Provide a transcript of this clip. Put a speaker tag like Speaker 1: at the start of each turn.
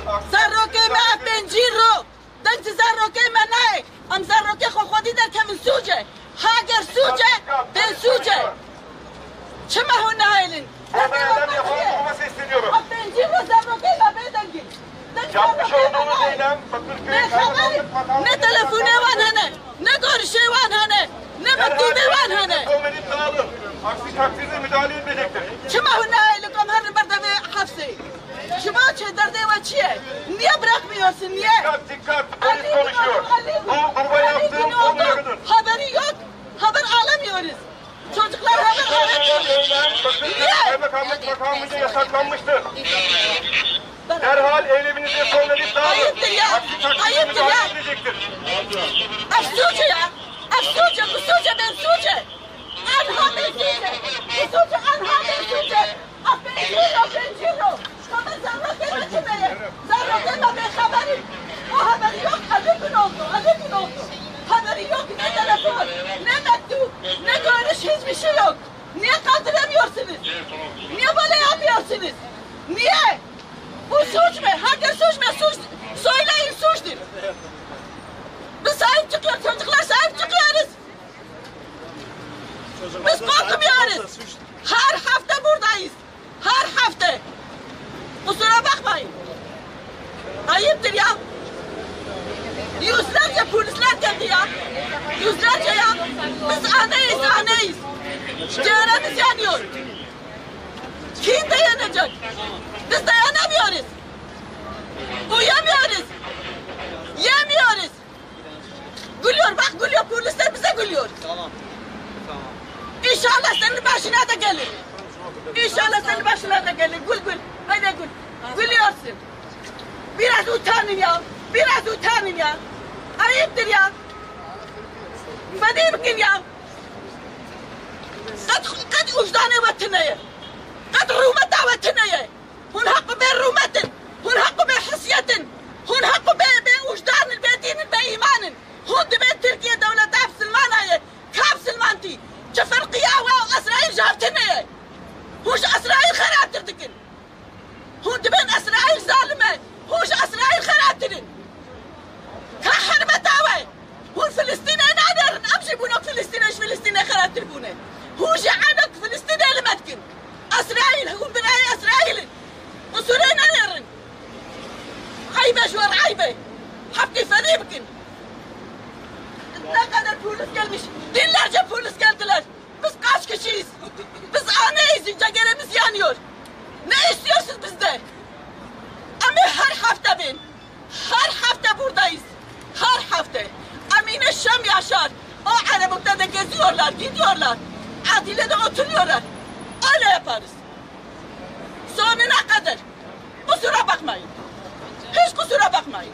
Speaker 1: زروکه ما پنجیر رو دنگ زروکه ما نه ام زروکه خودی در کم سوجه هاگر سوجه به سوجه چه مهون نهایلین پنجیر رو زروکه ما بدنگی
Speaker 2: Yapmış olduğunuz eylem Bakırköy Kaymakamlık Makamı
Speaker 1: ne telefonu var hani ne görüşü var hani ne mektubu var hani
Speaker 2: Kol verip dağılın. Aksi takdirde müdahale edecektir.
Speaker 1: Şuma hunaylıkım her barda ve hapsi Şuma çederde ve çiye niye bırakmıyorsun niye
Speaker 2: Dikkat polis konuşuyor. Bu gruba yaptığım son uyarıdır.
Speaker 1: haberi yok haber alamıyoruz çocuklar haber alamıyor
Speaker 2: Eylem Bakırköy Kaymakamlık Makamı'nca yasaklanmıştır. Derhal eyleminize son verip dağılın.
Speaker 1: Ayıptır ya.
Speaker 2: Aksi takdirde
Speaker 1: Ayıptır ya.
Speaker 2: müdahale edecektir.
Speaker 1: Afsuce ya Afsuce bu suce ben suce Anha ben suce Bu suce anha ben suce Afbenciro Kama zarra deme çimeye Zarra deme ben haberim O haberi yok 50 gün oldu Haberi yok ne telefon ne mektup ne görüş hiçbir şey yok Niye kaldıramıyorsunuz Niye böyle yapıyorsunuz Niye Bu suç mu? Hangi suç mu? Suç söyleyin suçtur Biz sahip çıkıyoruz çocuklar sahip çıkıyoruz Biz korkmuyoruz Her hafta buradayız Her hafta Kusura bakmayın Ayıptır ya Yüzlerce polisler geldi ya Yüzlerce ya Biz anneyiz Ciğerimiz yanıyor Kim dayanacak Biz dayanamıyoruz Uyamıyoruz Yemiyoruz Gülüyor bak gülüyor polisler bize gülüyor İnşallah senin başına da gelir İnşallah senin başına da gelir Gül haydi gül Gülüyorsun Biraz utanın ya Biraz utanın ya Ayıptır ya Fadimkin ya قد وجداني وطنية قد رومتا وطنية هون حق بالرومة هون حق بحسية هون حق بوجدان بدين بإيمان هون دبيت تركيا دولة داف سلمانية كاب سلمانتي جفرقيا وإسرائيل جابتنية هوش إسرائيل خراتردكن هون دبين إسرائيل ظالمة هوش إسرائيل خراترن كحرمتاوي هون فلسطين نادر أمشي بونك فلسطين إيش فلسطين خراتربونه هوش عنك فلسطين اللي متكن إسرائيل هون بناي إسرائيل وسورينا نيرن عيبة شوار عيبة حبكي فريبكن ne kadar polis gelmiş binlerce polis geldiler biz kaç kişiyiz biz anneyiz ciğerimiz yanıyor ne istiyorsunuz bizden ama her hafta her hafta buradayız her hafta Amine Şam Yaşar o arabukta da geziyorlar gidiyorlar Adile'de oturuyorlar öyle yaparız sonuna kadar kusura bakmayın hiç kusura bakmayın